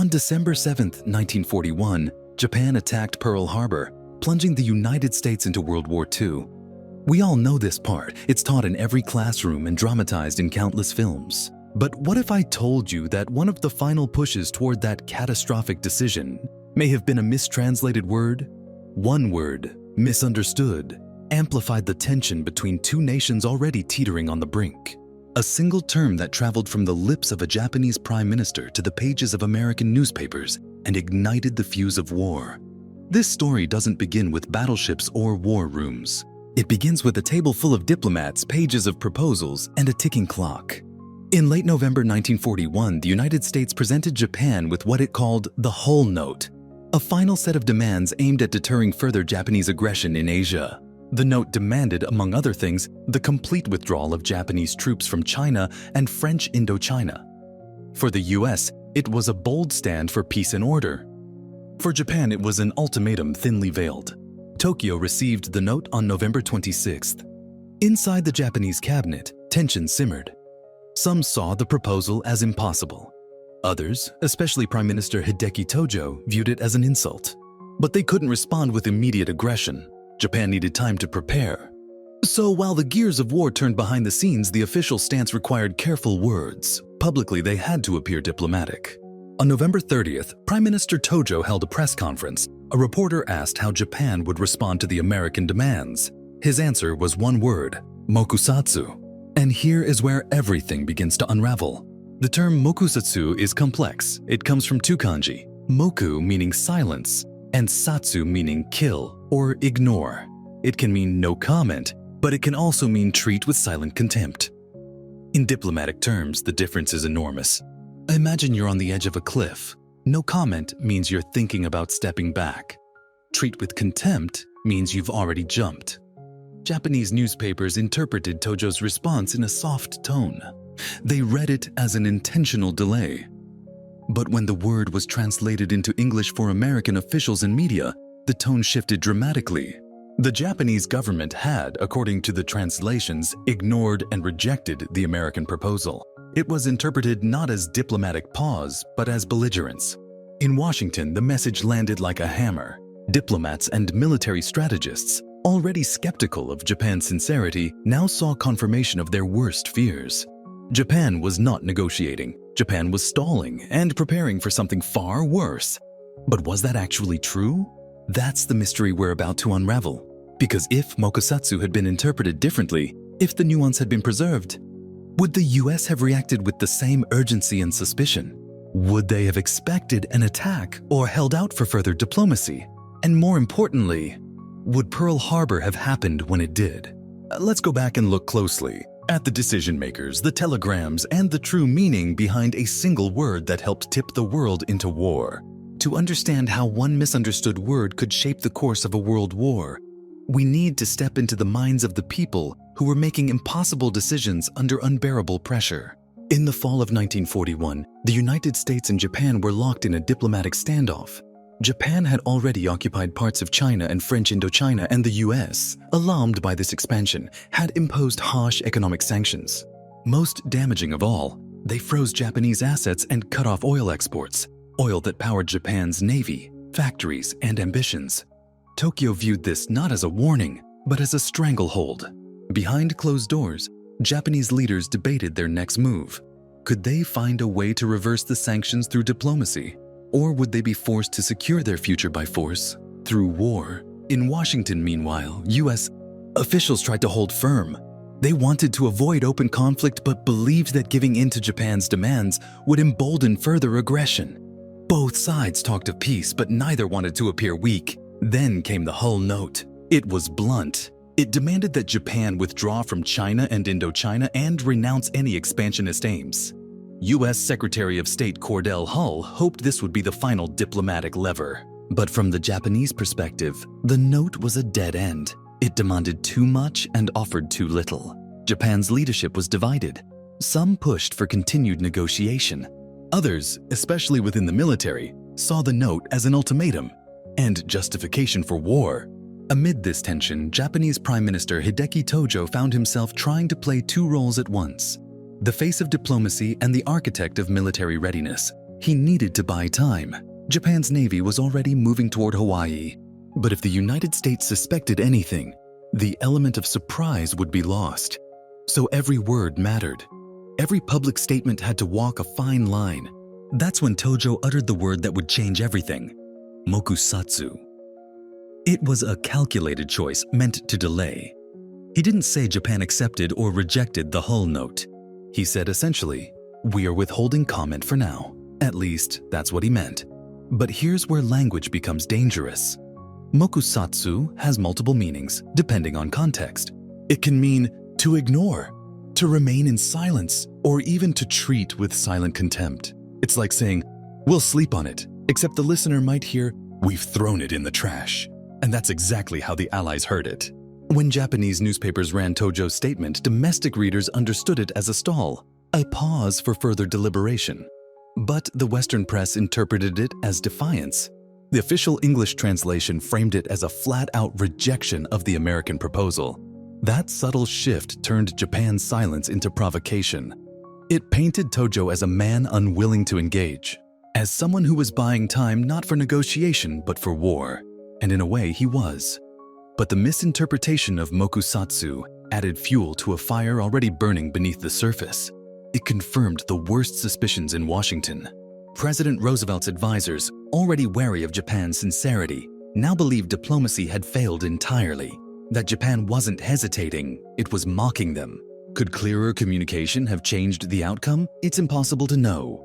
On December 7, 1941, Japan attacked Pearl Harbor, plunging the United States into World War II. We all know this part. It's taught in every classroom and dramatized in countless films. But what if I told you that one of the final pushes toward that catastrophic decision may have been a mistranslated word? One word, misunderstood, amplified the tension between two nations already teetering on the brink. A single term that traveled from the lips of a Japanese prime minister to the pages of American newspapers and ignited the fuse of war. This story doesn't begin with battleships or war rooms. It begins with a table full of diplomats, pages of proposals, and a ticking clock. In late November 1941, the United States presented Japan with what it called the Whole Note, a final set of demands aimed at deterring further Japanese aggression in Asia. The note demanded, among other things, the complete withdrawal of Japanese troops from China and French Indochina. For the US, it was a bold stand for peace and order. For Japan, it was an ultimatum thinly veiled. Tokyo received the note on November 26th. Inside the Japanese cabinet, tension simmered. Some saw the proposal as impossible. Others, especially Prime Minister Hideki Tojo, viewed it as an insult. But they couldn't respond with immediate aggression. Japan needed time to prepare. So while the gears of war turned behind the scenes, the official stance required careful words. Publicly, they had to appear diplomatic. On November 30th, Prime Minister Tojo held a press conference. A reporter asked how Japan would respond to the American demands. His answer was one word, Mokusatsu. And here is where everything begins to unravel. The term Mokusatsu is complex. It comes from two kanji, moku meaning silence, and satsu meaning kill or ignore. It can mean no comment, but it can also mean treat with silent contempt. In diplomatic terms, the difference is enormous. Imagine you're on the edge of a cliff. No comment means you're thinking about stepping back. Treat with contempt means you've already jumped. Japanese newspapers interpreted Tojo's response in a soft tone. They read it as an intentional delay. But when the word was translated into English for American officials and media, the tone shifted dramatically. The Japanese government had, according to the translations, ignored and rejected the American proposal. It was interpreted not as diplomatic pause, but as belligerence. In Washington, the message landed like a hammer. Diplomats and military strategists, already skeptical of Japan's sincerity, now saw confirmation of their worst fears. Japan was not negotiating. Japan was stalling and preparing for something far worse. But was that actually true? That's the mystery we're about to unravel. Because if Mokusatsu had been interpreted differently, if the nuance had been preserved, would the US have reacted with the same urgency and suspicion? Would they have expected an attack or held out for further diplomacy? And more importantly, would Pearl Harbor have happened when it did? Let's go back and look closely at the decision makers, the telegrams, and the true meaning behind a single word that helped tip the world into war. To understand how one misunderstood word could shape the course of a world war, we need to step into the minds of the people who were making impossible decisions under unbearable pressure. In the fall of 1941, the United States and Japan were locked in a diplomatic standoff. Japan had already occupied parts of China and French Indochina, and the US, alarmed by this expansion, had imposed harsh economic sanctions. Most damaging of all, they froze Japanese assets and cut off oil exports, oil that powered Japan's navy, factories, and ambitions. Tokyo viewed this not as a warning, but as a stranglehold. Behind closed doors, Japanese leaders debated their next move. Could they find a way to reverse the sanctions through diplomacy? Or would they be forced to secure their future by force, through war? In Washington, meanwhile, US officials tried to hold firm. They wanted to avoid open conflict but believed that giving in to Japan's demands would embolden further aggression. Both sides talked of peace, but neither wanted to appear weak. Then came the Hull Note. It was blunt. It demanded that Japan withdraw from China and Indochina and renounce any expansionist aims. U.S. Secretary of State Cordell Hull hoped this would be the final diplomatic lever. But from the Japanese perspective, the note was a dead end. It demanded too much and offered too little. Japan's leadership was divided. Some pushed for continued negotiation. Others, especially within the military, saw the note as an ultimatum and justification for war. Amid this tension, Japanese Prime Minister Hideki Tojo found himself trying to play two roles at once: the face of diplomacy and the architect of military readiness. He needed to buy time. Japan's navy was already moving toward Hawaii. But if the United States suspected anything, the element of surprise would be lost. So every word mattered. Every public statement had to walk a fine line. That's when Tojo uttered the word that would change everything: Mokusatsu. It was a calculated choice meant to delay. He didn't say Japan accepted or rejected the hull note. He said essentially, "We are withholding comment for now." At least, that's what he meant. But here's where language becomes dangerous. Mokusatsu has multiple meanings depending on context. It can mean to ignore, to remain in silence, or even to treat with silent contempt. It's like saying, "We'll sleep on it," except the listener might hear, "We've thrown it in the trash." And that's exactly how the Allies heard it. When Japanese newspapers ran Tojo's statement, domestic readers understood it as a stall, a pause for further deliberation. But the Western press interpreted it as defiance. The official English translation framed it as a flat-out rejection of the American proposal. That subtle shift turned Japan's silence into provocation. It painted Tojo as a man unwilling to engage, as someone who was buying time not for negotiation but for war. And in a way, he was. But the misinterpretation of Mokusatsu added fuel to a fire already burning beneath the surface. It confirmed the worst suspicions in Washington. President Roosevelt's advisors, already wary of Japan's sincerity, now believed diplomacy had failed entirely. That Japan wasn't hesitating, it was mocking them. Could clearer communication have changed the outcome? It's impossible to know.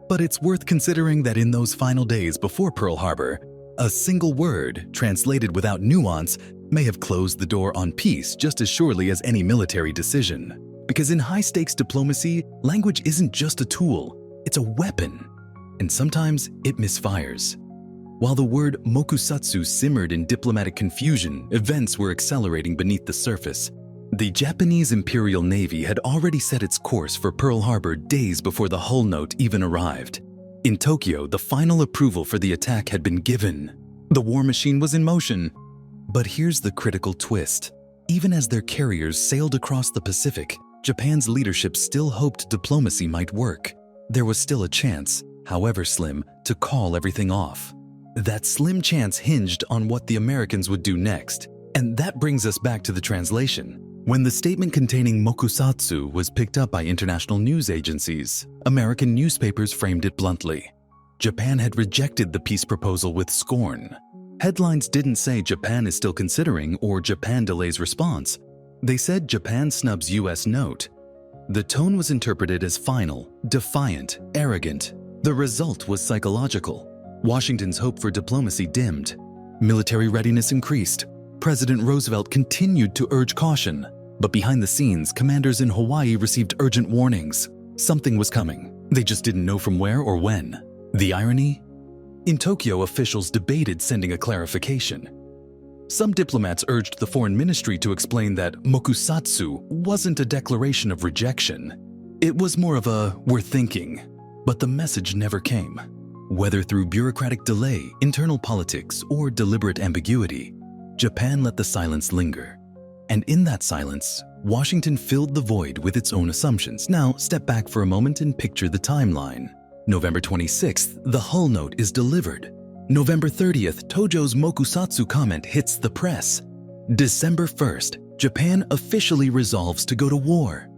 But it's worth considering that in those final days before Pearl Harbor, a single word, translated without nuance, may have closed the door on peace just as surely as any military decision. Because in high-stakes diplomacy, language isn't just a tool, it's a weapon. And sometimes it misfires. While the word Mokusatsu simmered in diplomatic confusion, events were accelerating beneath the surface. The Japanese Imperial Navy had already set its course for Pearl Harbor days before the hull note even arrived. In Tokyo, the final approval for the attack had been given. The war machine was in motion. But here's the critical twist. Even as their carriers sailed across the Pacific, Japan's leadership still hoped diplomacy might work. There was still a chance, however slim, to call everything off. That slim chance hinged on what the Americans would do next. And that brings us back to the translation. When the statement containing Mokusatsu was picked up by international news agencies, American newspapers framed it bluntly. Japan had rejected the peace proposal with scorn. Headlines didn't say Japan is still considering or Japan delays response. They said Japan snubs US note. The tone was interpreted as final, defiant, arrogant. The result was psychological. Washington's hope for diplomacy dimmed. Military readiness increased. President Roosevelt continued to urge caution. But behind the scenes, commanders in Hawaii received urgent warnings. Something was coming. They just didn't know from where or when. The irony? In Tokyo, officials debated sending a clarification. Some diplomats urged the foreign ministry to explain that Mokusatsu wasn't a declaration of rejection. It was more of a "we're thinking." But the message never came. Whether through bureaucratic delay, internal politics, or deliberate ambiguity, Japan let the silence linger. And in that silence, Washington filled the void with its own assumptions. Now, step back for a moment and picture the timeline. November 26th, the hull note is delivered. November 30th, Tojo's Mokusatsu comment hits the press. December 1st, Japan officially resolves to go to war.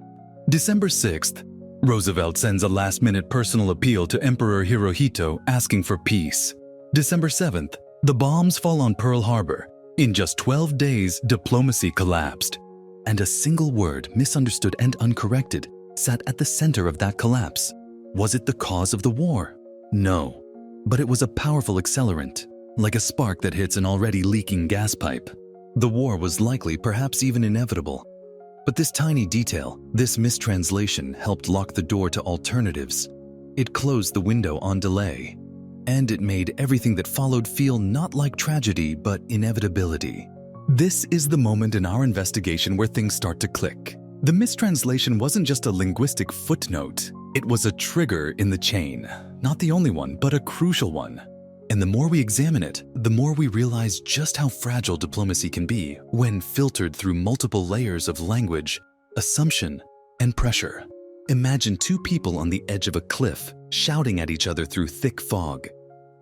December 6th, Roosevelt sends a last-minute personal appeal to Emperor Hirohito asking for peace. December 7th, the bombs fall on Pearl Harbor. In just 12 days, diplomacy collapsed. And a single word, misunderstood and uncorrected, sat at the center of that collapse. Was it the cause of the war? No. But it was a powerful accelerant, like a spark that hits an already leaking gas pipe. The war was likely, perhaps even inevitable. But this tiny detail, this mistranslation, helped lock the door to alternatives. It closed the window on delay. And it made everything that followed feel not like tragedy, but inevitability. This is the moment in our investigation where things start to click. The mistranslation wasn't just a linguistic footnote. It was a trigger in the chain. Not the only one, but a crucial one. And the more we examine it, the more we realize just how fragile diplomacy can be when filtered through multiple layers of language, assumption, and pressure. Imagine two people on the edge of a cliff, shouting at each other through thick fog.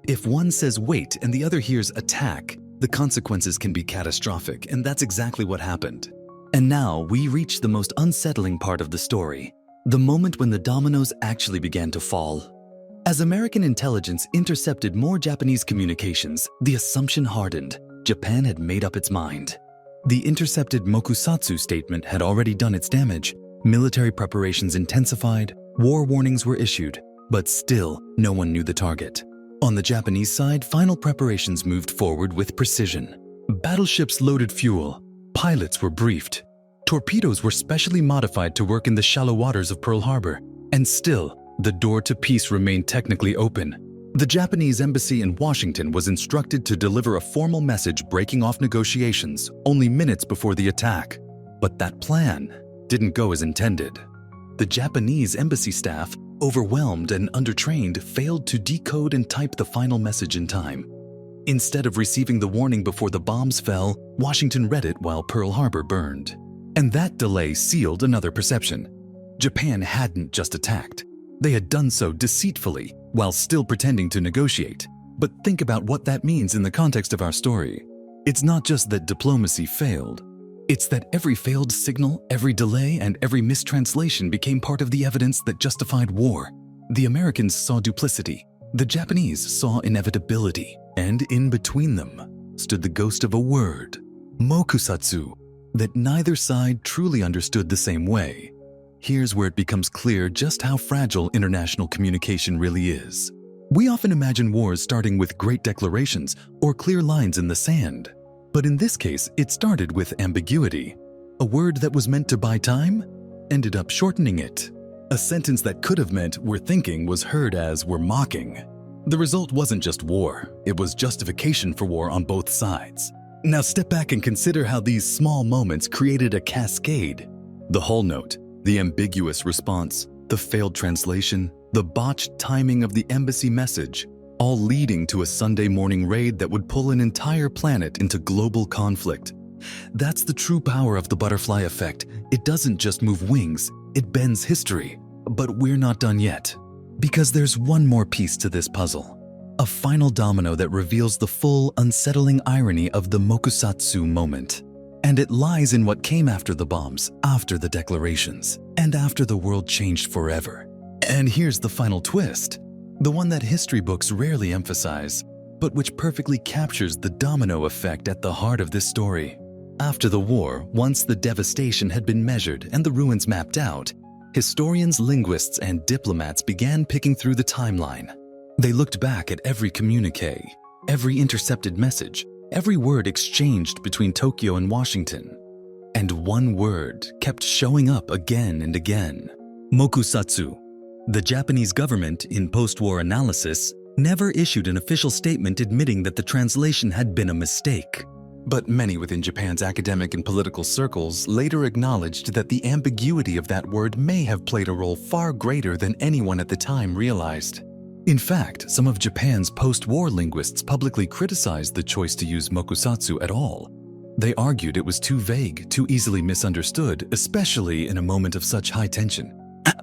If one says wait and the other hears attack, the consequences can be catastrophic, and that's exactly what happened. And now we reach the most unsettling part of the story, the moment when the dominoes actually began to fall. As American intelligence intercepted more Japanese communications, the assumption hardened. Japan had made up its mind. The intercepted Mokusatsu statement had already done its damage. Military preparations intensified, war warnings were issued, but still no one knew the target. On the Japanese side, final preparations moved forward with precision. Battleships loaded fuel, pilots were briefed, torpedoes were specially modified to work in the shallow waters of Pearl Harbor, and still, the door to peace remained technically open. The Japanese embassy in Washington was instructed to deliver a formal message breaking off negotiations only minutes before the attack. But that plan didn't go as intended. The Japanese embassy staff, overwhelmed and undertrained, failed to decode and type the final message in time. Instead of receiving the warning before the bombs fell, Washington read it while Pearl Harbor burned. And that delay sealed another perception. Japan hadn't just attacked. They had done so deceitfully while still pretending to negotiate. But think about what that means in the context of our story. It's not just that diplomacy failed. It's that every failed signal, every delay, and every mistranslation became part of the evidence that justified war. The Americans saw duplicity. The Japanese saw inevitability. And in between them stood the ghost of a word, Mokusatsu, that neither side truly understood the same way. Here's where it becomes clear just how fragile international communication really is. We often imagine wars starting with great declarations or clear lines in the sand. But in this case, it started with ambiguity. A word that was meant to buy time ended up shortening it. A sentence that could have meant "we're thinking" was heard as "we're mocking." The result wasn't just war, it was justification for war on both sides. Now step back and consider how these small moments created a cascade. The hull note, the ambiguous response, the failed translation, the botched timing of the embassy message, all leading to a Sunday morning raid that would pull an entire planet into global conflict. That's the true power of the butterfly effect. It doesn't just move wings, it bends history. But we're not done yet. Because there's one more piece to this puzzle. A final domino that reveals the full, unsettling irony of the Mokusatsu moment. And it lies in what came after the bombs, after the declarations, and after the world changed forever. And here's the final twist, the one that history books rarely emphasize, but which perfectly captures the domino effect at the heart of this story. After the war, once the devastation had been measured and the ruins mapped out, historians, linguists, and diplomats began picking through the timeline. They looked back at every communiqué, every intercepted message, every word exchanged between Tokyo and Washington. And one word kept showing up again and again: Mokusatsu. The Japanese government, in post-war analysis, never issued an official statement admitting that the translation had been a mistake. But many within Japan's academic and political circles later acknowledged that the ambiguity of that word may have played a role far greater than anyone at the time realized. In fact, some of Japan's post-war linguists publicly criticized the choice to use Mokusatsu at all. They argued it was too vague, too easily misunderstood, especially in a moment of such high tension.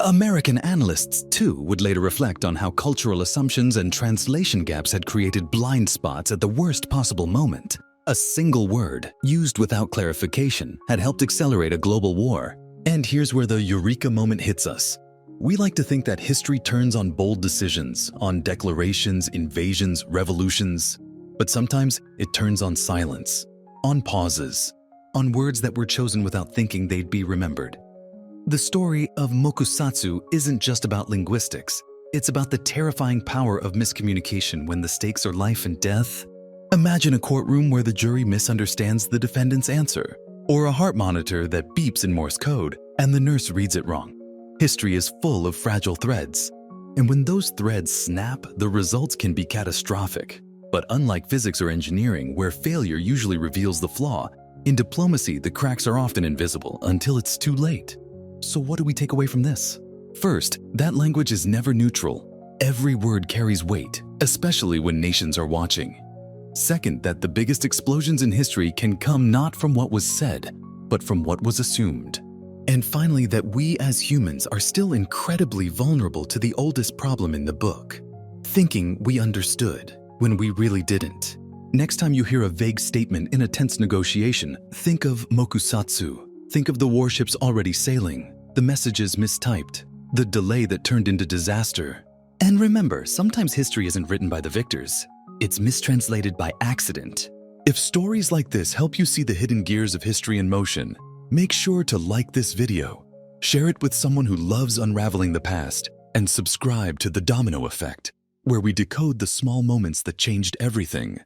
American analysts, too, would later reflect on how cultural assumptions and translation gaps had created blind spots at the worst possible moment. A single word, used without clarification, had helped accelerate a global war. And here's where the eureka moment hits us. We like to think that history turns on bold decisions, on declarations, invasions, revolutions. But sometimes it turns on silence, on pauses, on words that were chosen without thinking they'd be remembered. The story of Mokusatsu isn't just about linguistics. It's about the terrifying power of miscommunication when the stakes are life and death. Imagine a courtroom where the jury misunderstands the defendant's answer, or a heart monitor that beeps in Morse code and the nurse reads it wrong. History is full of fragile threads, and when those threads snap, the results can be catastrophic. But unlike physics or engineering, where failure usually reveals the flaw, in diplomacy, the cracks are often invisible until it's too late. So what do we take away from this? First, that language is never neutral. Every word carries weight, especially when nations are watching. Second, that the biggest explosions in history can come not from what was said, but from what was assumed. And finally, that we as humans are still incredibly vulnerable to the oldest problem in the book, thinking we understood when we really didn't. Next time you hear a vague statement in a tense negotiation, think of Mokusatsu. Think of the warships already sailing, the messages mistyped, the delay that turned into disaster. And remember, sometimes history isn't written by the victors. It's mistranslated by accident. If stories like this help you see the hidden gears of history in motion, make sure to like this video, share it with someone who loves unraveling the past, and subscribe to the Domino Effect, where we decode the small moments that changed everything.